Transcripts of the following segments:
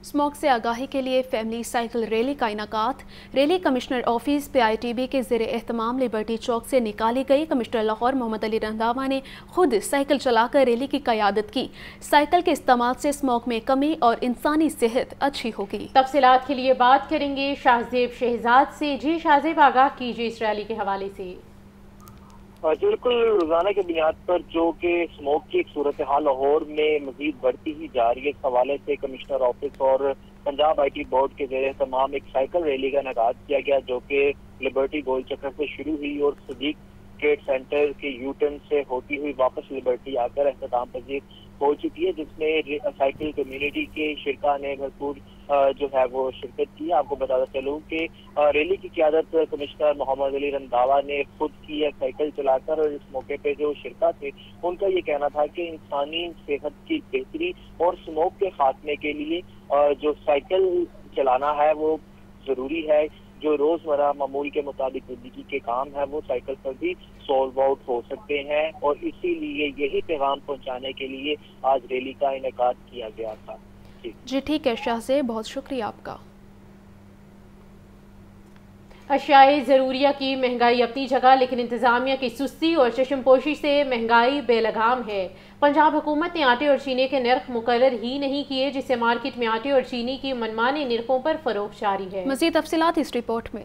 Smoke से आगाही के लिए फैमिली साइकिल रैली का इनेकात। रैली कमिश्नर ऑफिस PITB के ज़ेर एहतमाम लिबर्टी चौक से निकाली गई। कमिश्नर लाहौर मोहम्मद अली रंधावा ने खुद साइकिल चलाकर रैली की क़यादत की। साइकिल के इस्तेमाल से स्मोक में कमी और इंसानी सेहत अच्छी होगी। तफसीलात के लिए बात करेंगे शाहजेब शहजाद से। जी शाहजेब, आगाह कीजिए इस रैली के हवाले से। बिल्कुल, रोजाना की बुनियाद पर जो कि स्मोक की एक सूरत हाल लाहौर में मजीद बढ़ती ही जा रही है, इस हवाले से कमिश्नर ऑफिस और पंजाब IT बोर्ड के ज़ेरे तमाम एक साइकिल रैली का इनेकाद किया गया, जो कि लिबर्टी गोल चक्कर से शुरू हुई और सदीक ट्रेड सेंटर के यूटर्न से होती हुई वापस लिबर्टी आकर अख्ताम पजीर हो चुकी है, जिसमें साइकिल कम्युनिटी के शिरका ने भरपूर जो है वो शिरकत की। आपको बताता चलूँ कि रैली की क़यादत कमिश्नर मोहम्मद अली रंधावा ने खुद की है साइकिल चलाकर, और इस मौके पे जो शिरका थे उनका ये कहना था कि इंसानी सेहत की बेहतरी और स्मोक के खात्मे के लिए जो साइकिल चलाना है वो ज़रूरी है। जो रोजमर्रा मामूल के मुताबिक जिंदगी के काम है वो साइकिल पर भी सॉल्व आउट हो सकते हैं, और इसीलिए यही पैगाम पहुंचाने के लिए आज रैली का इनेकाद किया गया था। जी ठीक है शाहजेब, बहुत शुक्रिया आपका। अशियाए ज़रूरिया की महंगाई अपनी जगह, लेकिन इंतज़ामिया की सुस्ती और चश्मपोशी से महंगाई बेलगाम है। पंजाब हुकूमत ने आटे और चीनी के नर्ख मुकर्रर ही नहीं किए, जिससे मार्केट में आटे और चीनी की मनमाने निर्खों पर फरोख्त जारी है। मज़ीद तफसीलात इस रिपोर्ट में।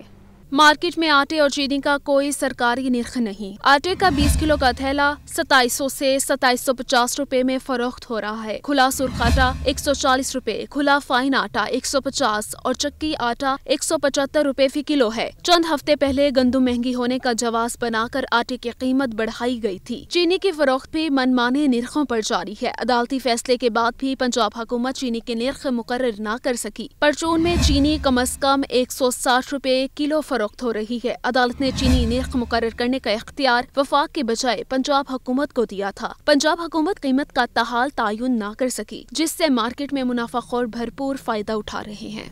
मार्केट में आटे और चीनी का कोई सरकारी निर्ख नहीं। आटे का 20 किलो का थैला 2700 से 2750 रुपए में फरोख्त हो रहा है। खुला सुर्ख आटा 140 रुपए, खुला फाइन आटा 150 और चक्की आटा 175 रुपए फी किलो है। चंद हफ्ते पहले गंदम महंगी होने का जवाब बनाकर आटे की कीमत बढ़ाई गई थी। चीनी की फरोख्त भी मनमाने निर्खों पर जारी है। अदालती फैसले के बाद भी पंजाब हुकूमत चीनी के निर्ख मुकर्रर न कर सकी। परचून में चीनी कम अज कम 160 रुपए किलो फरोख्त हो रही है। अदालत ने चीनी निर्ख मुकर्रर करने का इख्तियार वफाक के बजाय पंजाब हुकूमत को दिया था। पंजाब हुकूमत कीमत का ताहाल तायुन न कर सकी, जिससे मार्केट में मुनाफाखोर भरपूर फायदा उठा रहे हैं।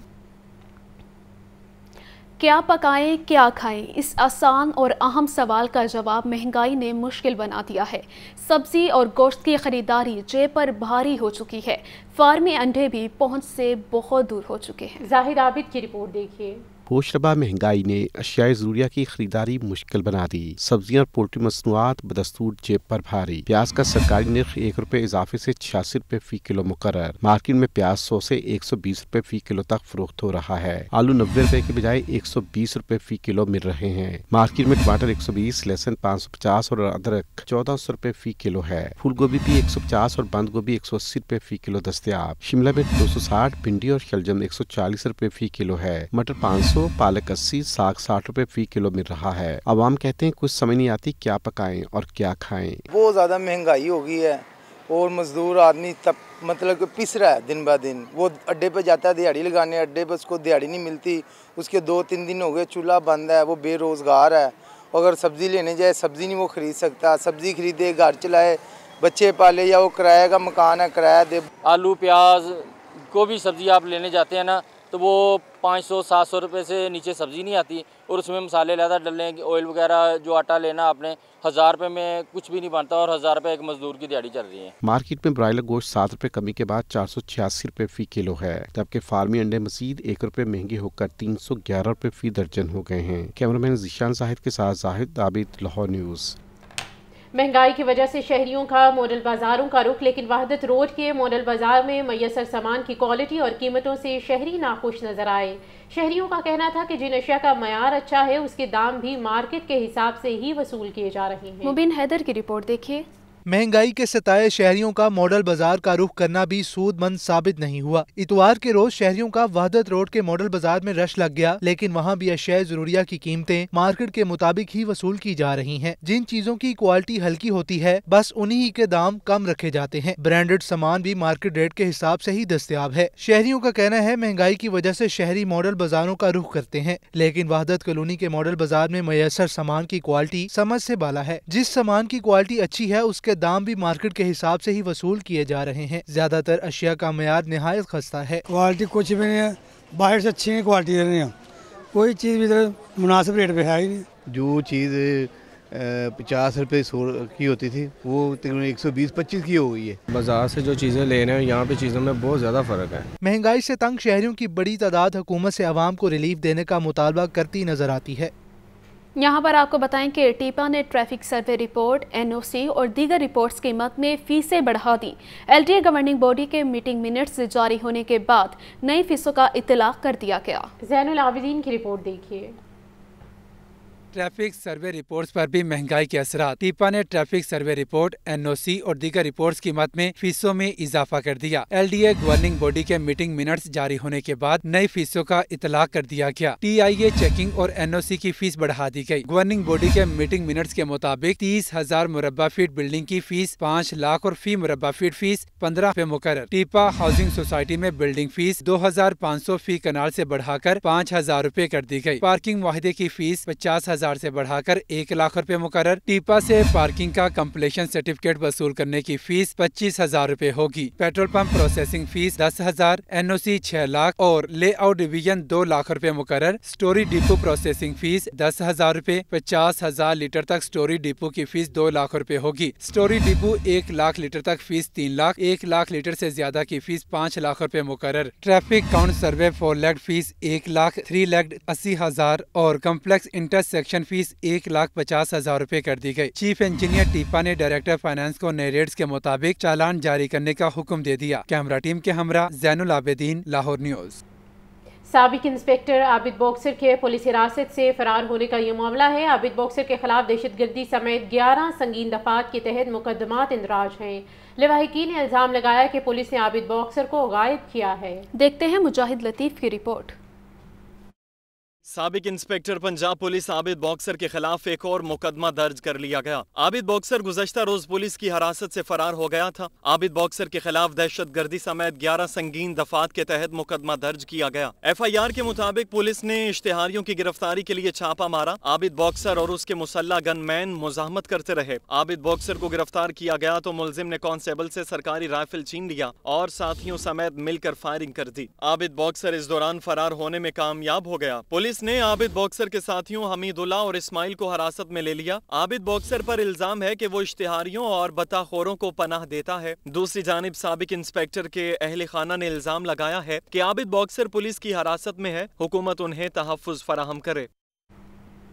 क्या पकाएं क्या खाएं, इस आसान और अहम सवाल का जवाब महंगाई ने मुश्किल बना दिया है। सब्जी और गोश्त की खरीदारी जेब पर भारी हो चुकी है। फार्मी अंडे भी पहुंच से बहुत दूर हो चुके हैं। जाहिर आबिद की रिपोर्ट देखिए। होशरबा महंगाई ने अशियाए ज़रूरिया की खरीदारी मुश्किल बना दी। सब्जियां और पोल्ट्री मसनूआत बदस्तूर जेब पर भारी। प्याज का सरकारी निर्ख 1 रुपए इजाफे से 86 रुपए फी किलो मुकर्रर। मार्केट में प्याज 100 से 120 रुपए फी किलो तक फरोख्त हो रहा है। आलू 90 रुपए के बजाय 120 रुपए फी किलो मिल रहे हैं। मार्केट में टमाटर 120, लहसुन 550 और अदरक 1400 रुपए फी किलो है। फूल गोभी भी 150 और बंद गोभी 180 रुपए फी किलो दस्तयाब। शिमला मिर्च 260, भिंडी और शलजम 140 रुपए फी किलो है। मटर 500, पालक 80, साग 60 रुपए फी किलो मिल रहा है। आवाम कहते हैं कुछ समझ नहीं आती क्या पकाएं और क्या खाएं। बहुत ज्यादा महंगाई हो गई है और मजदूर आदमी तब मतलब कि पिस रहा है दिन ब दिन। वो अड्डे पे जाता है दिहाड़ी लगाने, अड्डे पे उसको दिहाड़ी नहीं मिलती, उसके 2-3 दिन हो गए चूल्हा बंद है, वो बेरोजगार है। अगर सब्जी लेने जाए सब्जी नहीं वो खरीद सकता, सब्जी खरीदे घर चलाए, बच्चे पाले, या वो किराए का मकान है किराया दे। आलू प्याज को भी सब्जी आप लेने जाते हैं ना तो वो 500-700 रुपये से नीचे सब्ज़ी नहीं आती, और उसमें मसाले ज़्यादा डलने, ऑयल वगैरह, जो आटा लेना आपने 1000 रुपये में कुछ भी नहीं बनता, और 1000 रुपये एक मजदूर की दिहाड़ी चल रही है। मार्केट में ब्रायलर गोश्त 7 रुपए कमी के बाद 486 रुपए फी किलो है, जबकि फार्मी अंडे मजीद 1 रुपए महंगे होकर 311 रुपए फी दर्जन हो गए हैं। कैमरामैन जिशान साहिद के साथ जाहिद आबिद, लाहौर न्यूज़। महंगाई की वजह से शहरियों का मॉडल बाज़ारों का रुख, लेकिन वहदत रोड के मॉडल बाज़ार में मैसर सामान की क्वालिटी और कीमतों से शहरी नाखुश नजर आए। शहरियों का कहना था कि जिन अशिया का मयार अच्छा है उसके दाम भी मार्केट के हिसाब से ही वसूल किए जा रहे हैं। मुबीन हैदर की रिपोर्ट देखिए। महंगाई के सताए शहरियों का मॉडल बाजार का रुख करना भी सूदमंद साबित नहीं हुआ। इतवार के रोज शहरियों का वहदत रोड के मॉडल बाजार में रश लग गया, लेकिन वहाँ भी अशियाए ज़रूरिया की कीमतें मार्केट के मुताबिक ही वसूल की जा रही हैं। जिन चीजों की क्वालिटी हल्की होती है बस उन्हीं ही के दाम कम रखे जाते हैं। ब्रांडेड सामान भी मार्केट रेट के हिसाब से ही दस्तयाब है। शहरियों का कहना है महंगाई की वजह से शहरी मॉडल बाजारों का रुख करते हैं, लेकिन वहदत कॉलोनी के मॉडल बाजार में मैसर सामान की क्वालिटी समझ से बाला है। जिस सामान की क्वालिटी अच्छी है उसके दाम भी मार्केट के हिसाब से ही वसूल किए जा रहे हैं। ज्यादातर अशिया का मयार निहायत खस्ता है। क्वालिटी कुछ भी नहीं है, बाहर से अच्छी क्वालिटी दे रहे हैं, कोई चीज़ भी मुनासिब रेट पे है ही नहीं। जो चीज़ 50 रुपये 100 की होती थी, वो तकरीबन 120-25 की हो गई है। बाजार से जो चीज़ें ले रहे हैं यहाँ पे चीज़ों में बहुत ज़्यादा फ़र्क है। महंगाई से तंग शहरियों की बड़ी तादाद हुकूमत से आवाम को रिलीफ देने का मुतालबा करती नजर आती है। यहाँ पर आपको बताएं कि टीपा ने ट्रैफिक सर्वे रिपोर्ट, एनओसी और दीगर रिपोर्ट्स की मद में फीसें बढ़ा दी। एलडीए गवर्निंग बॉडी के मीटिंग मिनट्स जारी होने के बाद नई फीसों का इत्तलाक कर दिया गया। ज़ैनुल आबिदीन की रिपोर्ट देखिए। ट्रैफिक सर्वे रिपोर्ट्स पर भी महंगाई के असरात। टीपा ने ट्रैफिक सर्वे रिपोर्ट, एनओसी और दीगर रिपोर्ट्स की मद में फीसों में इजाफा कर दिया। एलडीए गवर्निंग बॉडी के मीटिंग मिनट्स जारी होने के बाद नई फीसों का इतलाक कर दिया गया। टीआईए चेकिंग और एनओसी की फीस बढ़ा दी गई। गवर्निंग बॉडी के मीटिंग मिनट्स के मुताबिक 30,000 मुरब्बा फीट बिल्डिंग की फीस 5 लाख और फी मुरब्बा फीट फीस 15 रुपए मुकर्रर। टीपा हाउसिंग सोसाइटी में बिल्डिंग फीस 2,500 फी कनाल से बढ़ाकर 5,000 रुपए कर दी गई। पार्किंग वाहिदे की फीस 50,000 से बढ़ाकर 1 लाख रुपए मुकर्रर। टीपा से पार्किंग का कंप्लीशन सर्टिफिकेट वसूल करने की फीस 25,000 रुपए होगी। Petrol pump processing fees 10,000, NOC 6 lakh और लेआउट डिवीजन 2 लाख रुपए मुकर्रर। स्टोरी डिपो प्रोसेसिंग फीस 10,000 रुपए। 50,000 लीटर तक स्टोरी डिपो की फीस 2 लाख रुपए होगी। स्टोरी डिपो 1 लाख लीटर तक फीस 3 लाख, 1 लाख लीटर से ज्यादा की फीस 5 लाख रुपए मुकर्रर। ट्रैफिक काउंट सर्वे 4 लैख फीस 1 लाख 3,80,000 और कम्प्लेक्स इंटरसेक्शन फीस 1,50,000 रुपए कर दी गई। चीफ इंजीनियर टीपा ने डायरेक्टर फाइनेंस को नए रेट्स के मुताबिक चालान जारी करने का हुक्म दे दिया। कैमरा टीम के हमरा ज़ैनुल आबिदीन, लाहौर न्यूज़। साबिक इंस्पेक्टर आबिद बॉक्सर के पुलिस हिरासत से फरार होने का ये मामला है। आबिद बॉक्सर के खिलाफ दहशतगर्दी समेत 11 संगीन दफात के तहत मुकदमात इंदराज हैं। लवाहिकीन ने इल्ज़ाम लगाया कि पुलिस ने आबिद बॉक्सर को गायब किया है। देखते हैं मुजाहिद लतीफ़ की रिपोर्ट। साबिक inspector Punjab police Abid boxer के खिलाफ एक और मुकदमा दर्ज कर लिया गया। आबिद बॉक्सर गुज़श्ता रोज पुलिस की हिरासत से फरार हो गया था। आबिद बॉक्सर के खिलाफ दहशतगर्दी समेत 11 संगीन दफात के तहत मुकदमा दर्ज किया गया। FIR के मुताबिक पुलिस ने इश्तिहारियों की गिरफ्तारी के लिए छापा मारा। आबिद बॉक्सर और उसके मुसल्ला गनमैन मुजाहमत करते रहे। आबिद बॉक्सर को गिरफ्तार किया गया तो मुलजिम ने कांस्टेबल से सरकारी राइफल छीन लिया और साथियों समेत मिलकर फायरिंग कर दी। आबिद बॉक्सर इस दौरान फरार होने में कामयाब हो गया। पुलिस ने आबिद बॉक्सर के साथियों हमीदुल्लाह और इस्माइल को हिरासत में ले लिया। आबिद बॉक्सर पर इल्जाम है कि वो इश्तिहारियों और बताखोरों को पनाह देता है। दूसरी जानिब साबिक इंस्पेक्टर के अहले खाना ने इल्जाम लगाया है कि आबिद बॉक्सर पुलिस की हिरासत में है, हुकूमत उन्हें तहफ़्फ़ुज़ फराहम करे।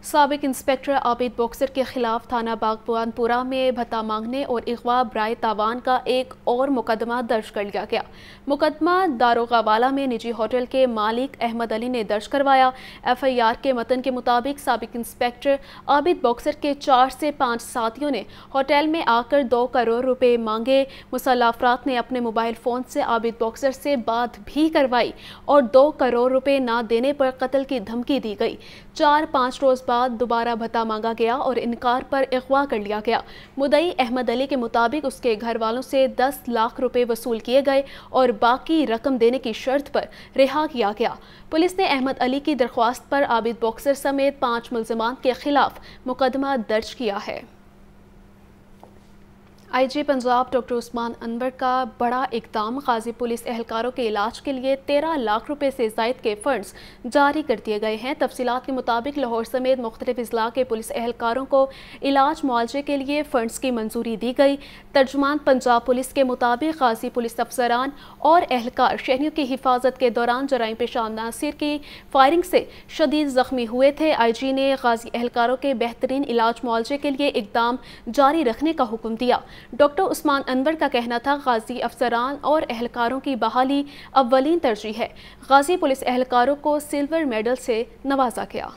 साबिक इंस्पेक्टर आबिद बॉक्सर के खिलाफ थाना बागबानपुरा में भत्ता मांगने और अगवा बराए तावान का एक और मुकदमा दर्ज कर लिया गया। मुकदमा दारोगावाला में निजी होटल के मालिक अहमद अली ने दर्ज करवाया। FIR के मतन के मुताबिक साबिक इंस्पेक्टर आबिद बॉक्सर के 4 से 5 साथियों ने होटल में आकर 2 करोड़ रुपए मांगे। मुसल्लह अफराद ने अपने मोबाइल फ़ोन से आबिद बॉक्सर से बात भी करवाई और 2 करोड़ रुपए ना देने पर कत्ल की धमकी दी गई। 4-5 रोज़ बाद दोबारा भत्ता मांगा गया और इनकार पर अगवा कर लिया गया। मुद्दई अहमद अली के मुताबिक उसके घर वालों से 10 लाख रुपए वसूल किए गए और बाकी रकम देने की शर्त पर रिहा किया गया। पुलिस ने अहमद अली की दरख्वास्त पर आबिद बॉक्सर समेत 5 मुल्ज़िमान के खिलाफ मुकदमा दर्ज किया है। IG पंजाब डॉक्टर उस्मान अनवर का बड़ा इक़दाम। गाजी पुलिस एहलकारों के इलाज के लिए 13 लाख रुपए से ज़ायद के फंड्स जारी कर दिए गए हैं। तफसीलात के मुताबिक लाहौर समेत मुख्तलिफ अज़ला के पुलिस एहलकारों को इलाज मुआवजे के लिए फ़ंड्स की मंजूरी दी गई। तर्जुमान पंजाब पुलिस के मुताबिक गाजी पुलिस अफसरान और एहलकार शहरियों की हिफाजत के दौरान जराइम पेशा नासिर की फायरिंग से शदीद ज़ख्मी हुए थे। IG ने गाजी एहलकारों के बेहतरीन इलाज मुआवजे के लिए इक़दाम जारी रखने का हुक्म दिया। डॉक्टर उस्मान अनवर का कहना था गाजी अफसरान और एहलकारों की बहाली अव्वलीन तरजीह है। गाजी पुलिस एहलकारों को सिल्वर मेडल से नवाजा गया।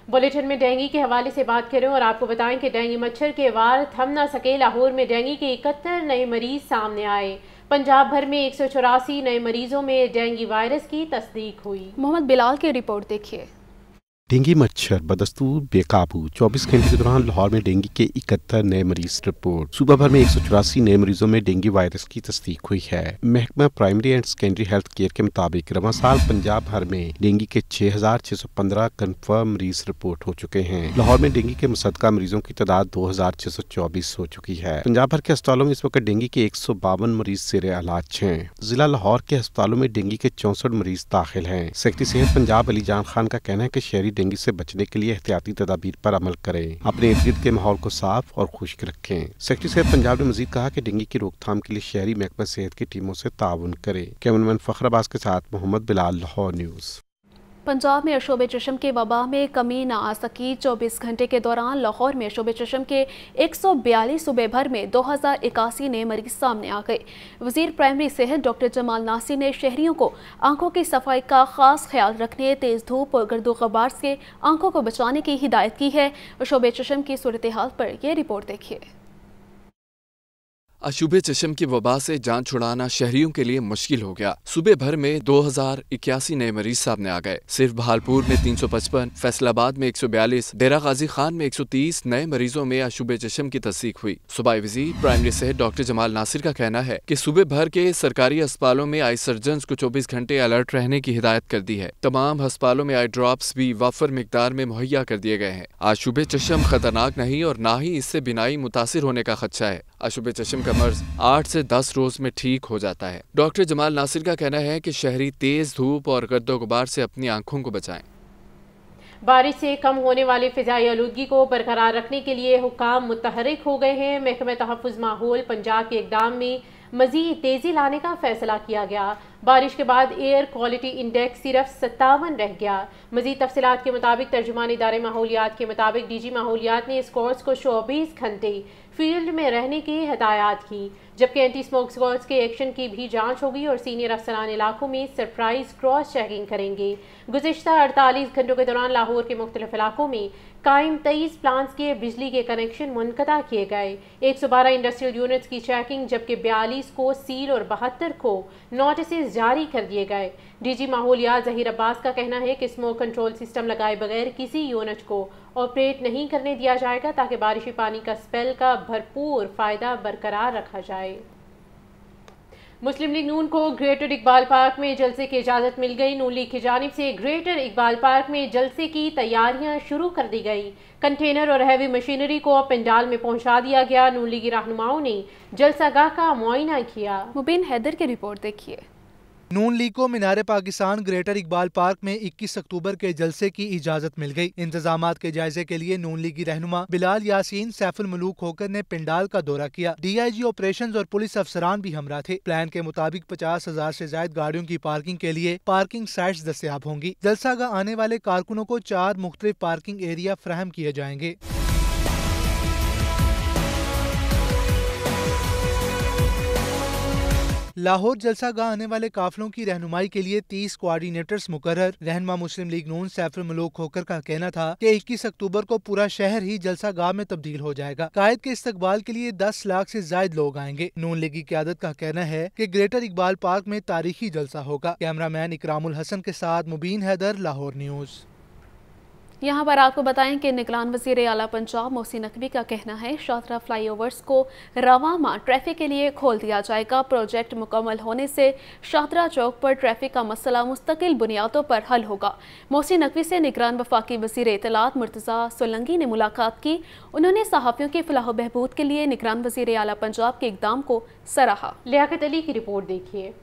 बुलेटिन में डेंगू के हवाले से बात करें और आपको बताएं कि डेंगू मच्छर के वार थम न सके। लाहौर में डेंगू के 71 नए मरीज सामने आए। पंजाब भर में 184 नए मरीजों में डेंगू वायरस की तस्दीक हुई। मोहम्मद बिलाल की रिपोर्ट देखिए। डेंगू मच्छर बदस्तूर बेकाबू। 24 घंटे के दौरान लाहौर में डेंगू के 71 नए मरीज रिपोर्ट। सूबा भर में 184 नए मरीजों में डेंगू वायरस की तस्दीक हुई है। महकमा primary and secondary health care के मुताबिक रवां साल पंजाब भर में डेंगू के 6615 कन्फर्म मरीज रिपोर्ट हो चुके हैं। लाहौर में डेंगू के मुसद्दका मरीजों की तादाद 2624 हो चुकी है। पंजाब भर के अस्पतालों में इस वक्त डेंगू के 152 मरीज ज़ेर इलाज हैं। जिला लाहौर के अस्पतालों में डेंगू के 64 मरीज दाखिल हैं। सेक्रेटरी सेहत पंजाब अली जान खान का कहना है कि शहरी डेंगू से बचने के लिए एहतियाती तदाबीर पर अमल करें, अपने इर्द गिर्द के माहौल को साफ और खुश्क रखें। सेक्रेटरी सेहत पंजाब ने मजीद कहा कि डेंगू की रोकथाम के लिए शहरी महकमा सेहत की टीमों से ताउन करें। कैमरामैन फखर अब्बास के साथ मोहम्मद बिलाल, लाहौर न्यूज़। पंजाब में शोबे चश्म के वबा में कमी न आ सकी। 24 घंटे के दौरान लाहौर में शोबे चश्म के 142 सूबे भर में 2081 नए मरीज सामने आ गए। वजीर प्राइमरी सेहत डॉक्टर जमाल नासिर ने शहरियों को आंखों की सफाई का खास ख्याल रखने, तेज धूप और गर्दो गबार से आंखों को बचाने की हिदायत की है। शोबे चश्म की सूरत हाल पर यह रिपोर्ट देखिए। अशुबे चश्म की वबा से जान छुड़ाना शहरियों के लिए मुश्किल हो गया। सूबे भर में 2081 नए मरीज सामने आ गए। सिर्फ बहालपुर में 355, फैसलाबाद में 142, डेरा गाजी खान में 130 नए मरीजों में अशुबे चश्म की तस्दीक हुई। सूबाई वजीर प्राइमरी सेहत डॉक्टर जमाल नासिर का कहना है कि सूबे भर के सरकारी अस्पतालों में आई सर्जन्स को 24 घंटे अलर्ट रहने की हिदायत कर दी है। तमाम अस्पतालों में आई ड्रॉप्स भी वाफर मिकदार में मुहैया कर दिए गए हैं। अशुबे चश्म खतरनाक नहीं और ना ही इससे बिनाई मुतासिर होने का खदशा है। अशुबे चश्म का मर्ज 8 से 10 रोज में ठीक हो जाता है। डॉक्टर जमाल नासिर का कहना है कि शहरी तेज धूप और गर्दो गुबार से अपनी आंखों को बचाएं। बारिश से कम होने वाली फिजाई आलूदगी को बरकरार रखने के लिए हुक्काम मुतहरिक हो गए हैं। महकमा तहफ़्फ़ुज़ माहौल पंजाब के इक़दाम में मज़ीद तेज़ी लाने का फैसला किया गया। बारिश के बाद एयर क्वालिटी इंडेक्स सिर्फ 57 रह गया। मज़ीद तफसीलात के मुताबिक तर्जुमान इदारे माहौलियात के मुताबिक DG माहौलियात ने स्क्वाड्स को 24 घंटे फील्ड में रहने की हिदायत की, जबकि एंटी स्मोक स्क्वाड्स के एक्शन की भी जांच होगी और सीनियर अफसरान इलाकों में सरप्राइज क्रॉस चेकिंग करेंगे। गुज़िश्ता 48 घंटों के दौरान लाहौर के मुख्तलिफ इलाकों में कायम 23 प्लांट्स के बिजली के कनेक्शन मुनक़ता किए गए। 112 इंडस्ट्रियल यूनिट्स की चेकिंग, जबकि 42 को सील और 72 को नोटिस जारी कर दिए गए। DG माहौलियात ज़हीर अब्बास का कहना है कि स्मोक कंट्रोल सिस्टम लगाए बगैर किसी यूनिट को ऑपरेट नहीं करने दिया जाएगा ताकि बारिशी पानी का स्पेल का भरपूर फ़ायदा बरकरार रखा जाए। मुस्लिम लीग नून को ग्रेटर इकबाल पार्क में जलसे की इजाज़त मिल गई। नून लीग की जानिब से ग्रेटर इकबाल पार्क में जलसे की तैयारियां शुरू कर दी गई। कंटेनर और हैवी मशीनरी को पंडाल में पहुंचा दिया गया। नून लीगी रहनुमाओं ने जलसागाह का मुआयना किया। मुबीन हैदर की रिपोर्ट देखिए। नून लीग को मीनार पाकिस्तान ग्रेटर इकबाल पार्क में 21 अक्टूबर के जलसे की इजाजत मिल गई। इंतजामात के जायजे के लिए नून लीगी रहनुमा बिलाल यासीन सैफुल मलूक होकर ने पंडाल का दौरा किया। DIG ऑपरेशंस और पुलिस अफसरान भी हमरा थे। प्लान के मुताबिक 50,000 से ज्यादा गाड़ियों की पार्किंग के लिए पार्किंग साइट्स दस्तयाब होंगी। जलसागाह आने वाले कारकुनों को 4 मुख्तलिफ पार्किंग एरिया फराहम किए जाएंगे। लाहौर जलसागाह आने वाले काफिलों की रहनुमाई के लिए 30 कोऑर्डिनेटर्स मुकर्रर। रहनुमा मुस्लिम लीग नून सैफुल मलूक होकर का कहना था कि 21 अक्टूबर को पूरा शहर ही जलसागाह में तब्दील हो जाएगा। कायद के इस्तकबाल के लिए 10 लाख से ज्यादा लोग आएंगे। नून लीगी क़यादत का कहना है कि ग्रेटर इकबाल पार्क में तारीखी जलसा होगा। कैमरामैन इकरामुल हसन के साथ मुबीन हैदर, लाहौर न्यूज़। यहाँ पर आपको बताएं कि निगरान वज़ीर आला पंजाब मोहसिन नकवी का कहना है शाहदरा फ्लाईओवर्स को रवां माह ट्रैफिक के लिए खोल दिया जाएगा। प्रोजेक्ट मुकम्मल होने से शाहदरा चौक पर ट्रैफिक का मसला मुस्तकिल बुनियादों पर हल होगा। मोहसिन नकवी से निगरान वफाकी वज़ीर इत्तलात मुर्तज़ा सोलंकी ने मुलाकात की। उन्होंने सहाफ़ियों की फलाह बहबूद के लिए निगरान वज़ीर आला पंजाब के इक़दाम को सराहा। लियाकत अली की रिपोर्ट देखिए।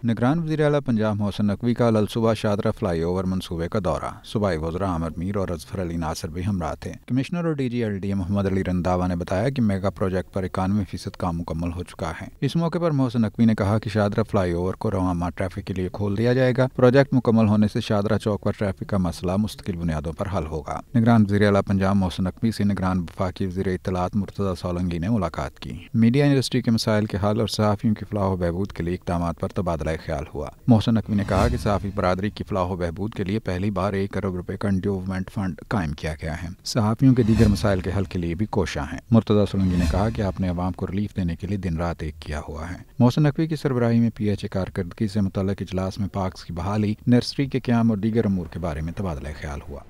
निगरान वज़ीर आला पंजाब मोहसिन नकवी का कल सुबह शाहदरा फ्लाई ओवर मनसूबे का दौरा। सूबाई वज़रा आमिर मीर और अजफर अली नासिर भी हमरा थे। कमिश्नर और DG LDA मोहम्मद अली रंधावा ने बताया कि मेगा प्रोजेक्ट पर 91% काम मुकम्मल हो चुका है। इस मौके पर मोहसिन नकवी ने कहा कि शाहदरा फ्लाई ओवर को रवां माह ट्रैफिक के लिए खोल दिया जाएगा। प्रोजेक्ट मुकम्मल होने से शाहदरा चौक पर ट्रैफिक का मसला मुस्तकिल बुनियादों पर हल होगा। निगरान वज़ीर आला पंजाब मोहसिन नकवी से निगरान वफाकी वज़ीर इत्तलात मुर्तज़ा सोलंकी ने मुलाकात की। मीडिया इंडस्ट्री के मसाइल के हल और सहाफ़ियों की फलाह बहबूद के लिए इक़दामात पर तबादला ख्याल हुआ। मोहसिन नकवी ने कहा कि सहाफ़ी बरादरी की फलाह बहबूद के लिए पहली बार 1 करोड़ रुपए का एंडोवमेंट फंड कायम किया गया है। सहाफ़ियों के दीगर मसाइल के हल के लिए भी कोशिश हैं। मुर्तज़ा सोलंकी ने कहा कि आपने अवाम को रिलीफ देने के लिए दिन रात एक किया हुआ है। मोहसिन नकवी की सरबराही में PHA कारकर्दगी से मुतल्लिक़ इजलास में पार्क्स की बहाली, नर्सरी के क़याम और दीगर अमूर के बारे में तबादला ख्याल हुआ।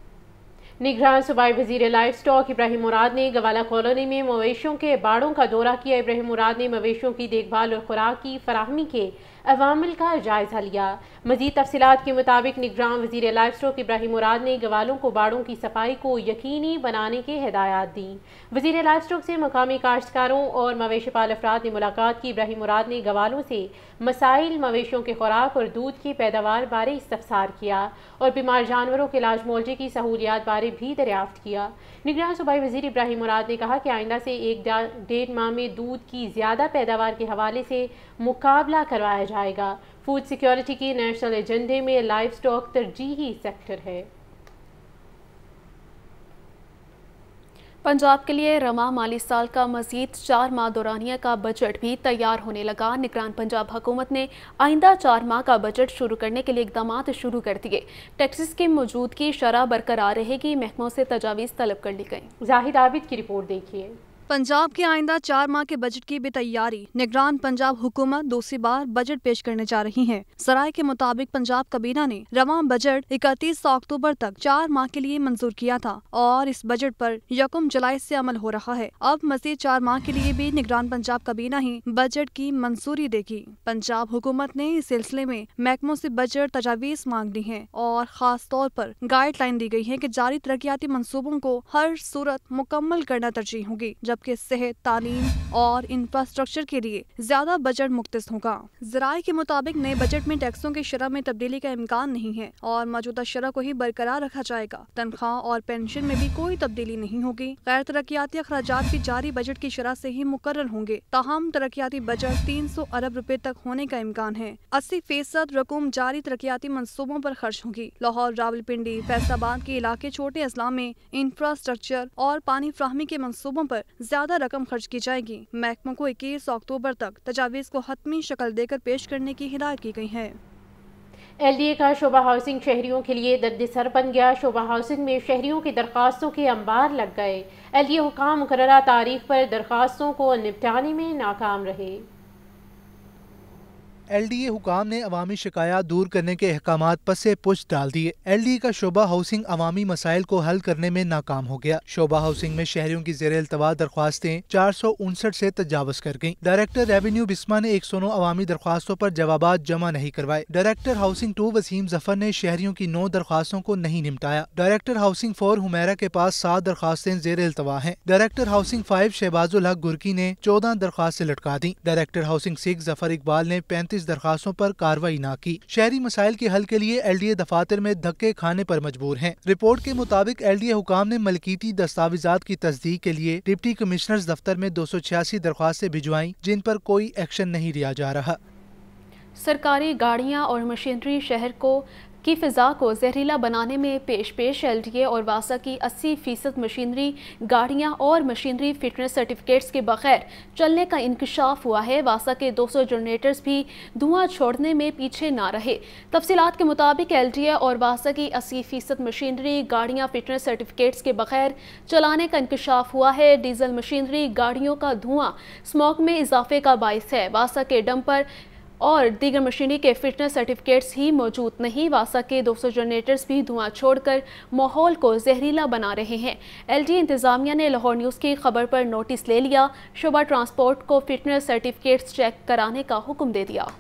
निगरान सूबाई वजीर लाइफ स्टॉक इब्राहिम मुराद ने गवाला कॉलोनी में मवेशियों के बाड़ों का दौरा किया। इब्राहिम मुराद ने मवेशियों की देखभाल और खुराक की फराहमी के अवामिल का जायजा लिया। मजीद तफसीलात के मुताबिक निगरान वजीर लाइफ स्टॉक इब्राहिम मुराद ने गवालों को बाड़ों की सफाई को यकीनी बनाने की हिदायत दी। वजीर लाइफ स्टॉक से मकामी काश्तकारों और मवेशी पाल अफराद ने मुलाकात की। इब्राहिम मुराद ने गवालों से मसाइल, मवेशियों के खुराक और दूध की पैदावार बारे इस्तफसार किया और बीमार जानवरों के इलाज मुआवजे की सहूलियात बारे भी दरियाफ्त किया। निगरान सूबाई वजीर इब्राहिम मुराद ने कहा कि आइंदा से 1-1.5 माह में दूध की ज़्यादा पैदावार के हवाले से मुकाबला करवाया जाएगा। फूड सिक्योरिटी की नेशनल एजेंडे में लाइफ स्टॉक तरजीही सेक्टर है। पंजाब के लिए रवा माली साल का मजीद 4 माह दौरानिया का बजट भी तैयार होने लगा। निगरान पंजाब हुकूमत ने आइंदा 4 माह का बजट शुरू करने के लिए इक़दामात शुरू कर दिए। टैक्सेस की मौजूदगी शरह बरकरार रहेगी। महकमों से तजावीज़ तलब कर ली गई। जाहिद आबिद की रिपोर्ट देखिए। पंजाब के आइंदा 4 माह के बजट की भी तैयारी। निगरान पंजाब हुकूमत दूसरी बार बजट पेश करने जा रही है। सराय के मुताबिक पंजाब काबीना ने रवा बजट 31 अक्टूबर तक 4 माह के लिए मंजूर किया था और इस बजट पर 1 जुलाई से अमल हो रहा है। अब मजीद 4 माह के लिए भी निगरान पंजाब काबीना ही बजट की मंजूरी देगी। पंजाब हुकूमत ने इस सिलसिले में महकमों से बजट तजावीज़ मांग ली है और खास तौर पर गाइडलाइन दी गई है कि जारी तरक्याती मंसूबों को हर सूरत मुकम्मल करना तरजीह होगी, जबकि सेहत, तालीम और इंफ्रास्ट्रक्चर के लिए ज्यादा बजट मुख्तस होगा। ज़राए के मुताबिक नए बजट में टैक्सों की शरह में तब्दीली का इम्कान नहीं है और मौजूदा शरह को ही बरकरार रखा जाएगा। तनख्वाह और पेंशन में भी कोई तब्दीली नहीं होगी। गैर तरक्याती अखराजात भी जारी बजट की शरह से ही मुकर्रर होंगे। ताहम तरक्याती बजट 300 अरब रुपए तक होने का इम्कान है। 80% रकूम जारी तरक्याती मंसूबों पर खर्च होगी। लाहौर, रावलपिंडी, फैसलाबाद के इलाके छोटे अजला में इंफ्रास्ट्रक्चर और पानी फ्राहमी के मंसूबों पर ज्यादा रकम खर्च की जाएगी। महकमों को 21 अक्टूबर तक तजावीज को हतमी शक्ल देकर पेश करने की हिदायत की गई है। LDA का शोबा हाउसिंग शहरियों के लिए दर्द-ए-सर बन गया। शोबा हाउसिंग में शहरियों की दरख्वास्तों के अंबार लग गए। LDA हुकाम मुकर्ररा तारीख पर दरख्वास्तों को निपटाने में नाकाम रहे। LDA हुकाम ने अवामी शिकायत दूर करने के अहकामात पसे पुश डाल दिए। LDA का शोबा हाउसिंग अवामी मसाइल को हल करने में नाकाम हो गया। शोबा हाउसिंग में शहरियों की ज़ेर इल्तवा दरख्वास्तें 459 से तजावज़ कर गयी। डायरेक्टर रेवेन्यू बिस्मा ने 109 अवामी दरख्वास्तों पर जवाबात जमा नहीं करवाए। डायरेक्टर हाउसिंग 2 वसीम जफर ने शहरियों की 9 दरख्वास्तों को नहीं निपटाया। डायरेक्टर हाउसिंग 4 हुमैरा के पास 7 दरख्वास्तें ज़ेर इल्तवा हैं। डायरेक्टर हाउसिंग 5 शहबाजुल हक गुरकी ने 14 दरख्वास्तें लटका दी। डायरेक्टर हाउसिंग 6 जफर इकबाल ने 35 दरख्वास्तों पर कार्रवाई न की। शहरी मसाइल के हल के लिए LDA दफातर में धक्के खाने पर मजबूर हैं। रिपोर्ट के मुताबिक LDA हुकाम ने मलकीती दस्तावेजात की तस्दीक के लिए डिप्टी कमिश्नर्स दफ्तर में 286 दरख्वास्तें भिजवाई, जिन पर कोई एक्शन नहीं लिया जा रहा। सरकारी गाड़ियां और मशीनरी शहर को की फ़िज़ा को जहरीला बनाने में पेश LDA और वासा की 80% मशीनरी गाड़ियां और मशीनरी फिटनेस सर्टिफिकेट्स के बगैर चलने का इंकशाफ हुआ है। वासा के 200 जनरेटर्स भी धुआं छोड़ने में पीछे ना रहे। तफसीलात के मुताबिक LDA और वासा की 80% मशीनरी गाड़ियां फिटनेस सर्टिफिकेट्स के बगैर चलाने का इंकशाफ हुआ है। डीजल मशीनरी गाड़ियों का धुआं स्मोक में इजाफे का बाइस है। वासा के डंपर और दीगर मशीनरी के फिटनेस सर्टिफिकेट्स ही मौजूद नहीं। वासा के 200 जनरेटर्स भी धुआं छोड़कर माहौल को जहरीला बना रहे हैं। LDA इंतज़ामिया ने लाहौर न्यूज़ की खबर पर नोटिस ले लिया। शोबा ट्रांसपोर्ट को फिटनेस सर्टिफिकेट्स चेक कराने का हुक्म दे दिया।